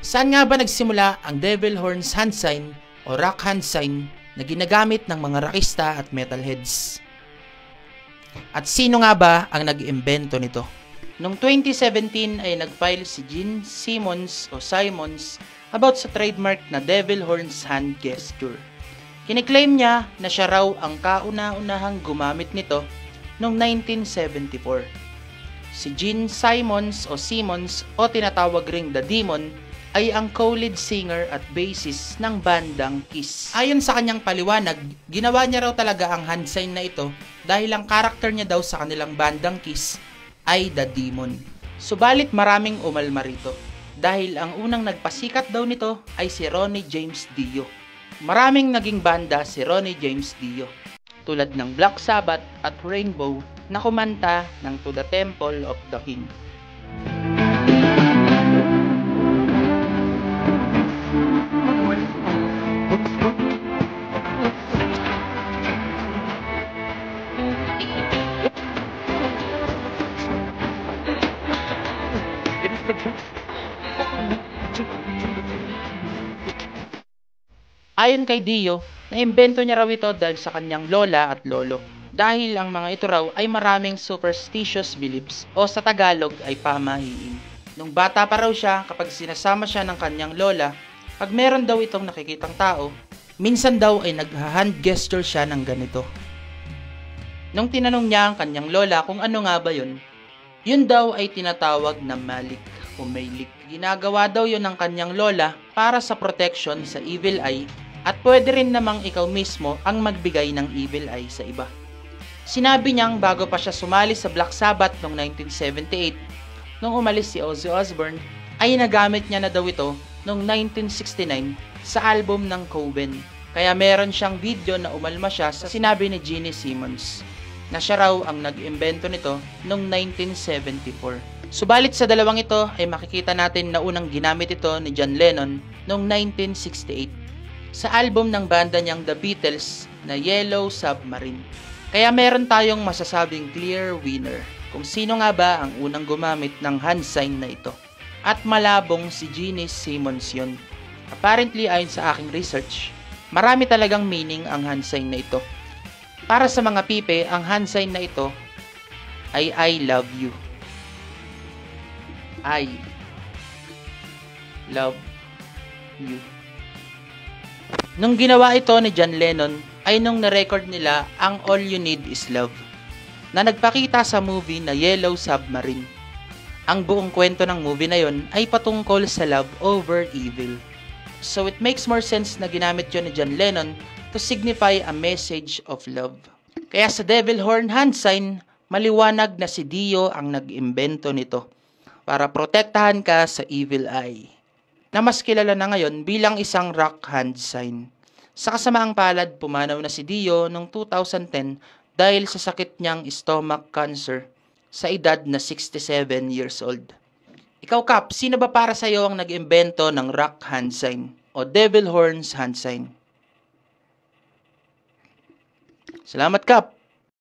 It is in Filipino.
Saan nga ba nagsimula ang devil horns hand sign o rock hand sign na ginagamit ng mga rockista at metalheads? At sino nga ba ang nag-imbento nito? Noong 2017 ay nag-file si Gene Simmons o Simons about sa trademark na devil horns hand gesture. Kiniklaim niya na siya raw ang kauna-unahang gumamit nito noong 1974. Si Gene Simmons o Simmons o tinatawag ring The Demon ay ang co-lead singer at bassist ng bandang Kiss. Ayon sa kanyang paliwanag, ginawa niya raw talaga ang hand sign na ito dahil ang karakter niya daw sa kanilang bandang Kiss ay The Demon. Subalit maraming umalma rito dahil ang unang nagpasikat daw nito ay si Ronnie James Dio. Maraming naging banda si Ronnie James Dio tulad ng Black Sabbath at Rainbow na kumanta ng To the Temple of the King. Ayon kay Dio, naimbento niya raw ito dahil sa kanyang lola at lolo. Dahil ang mga ito raw ay maraming superstitious beliefs o sa Tagalog ay pamahiin. Nung bata pa raw siya, kapag sinasama siya ng kanyang lola, pag meron daw itong nakikitang tao, minsan daw ay nag-hand gesture siya ng ganito. Nung tinanong niya ang kanyang lola kung ano nga ba yun daw ay tinatawag na malik o maylik. Ginagawa daw yun ng kanyang lola para sa protection sa evil eye at pwede rin namang ikaw mismo ang magbigay ng evil eye sa iba. Sinabi niyang bago pa siya sumali sa Black Sabbath noong 1978, nung umalis si Ozzy Osbourne, ay nagamit niya na daw ito noong 1969 sa album ng Coven. Kaya meron siyang video na umalma siya sa sinabi ni Gene Simmons na siya raw ang nag-imbento nito noong 1974. Subalit sa dalawang ito ay makikita natin na unang ginamit ito ni John Lennon noong 1968 sa album ng banda niyang The Beatles na Yellow Submarine. Kaya meron tayong masasabing clear winner kung sino nga ba ang unang gumamit ng hand sign na ito. At malabong si Gene Simmons yun. Apparently ayon sa aking research, marami talagang meaning ang hand sign na ito. Para sa mga pipe, ang hand sign na ito ay I love you. I love you. Nung ginawa ito ni John Lennon ay nung na-record nila ang All You Need Is Love na nagpakita sa movie na Yellow Submarine. Ang buong kwento ng movie na yon ay patungkol sa love over evil. So it makes more sense na ginamit yun ni John Lennon to signify a message of love. Kaya sa devil horn hand sign, maliwanag na si Dio ang nag-imbento nito para protektahan ka sa evil eye, na mas kilala na ngayon bilang isang rock hand sign. Sa kasamaang palad, pumanaw na si Dio noong 2010 dahil sa sakit niyang stomach cancer sa edad na 67 years old. Ikaw, Kap, sino ba para sa iyo ang nag-imbento ng rock hand sign o devil horns hand sign? Salamat, Kap!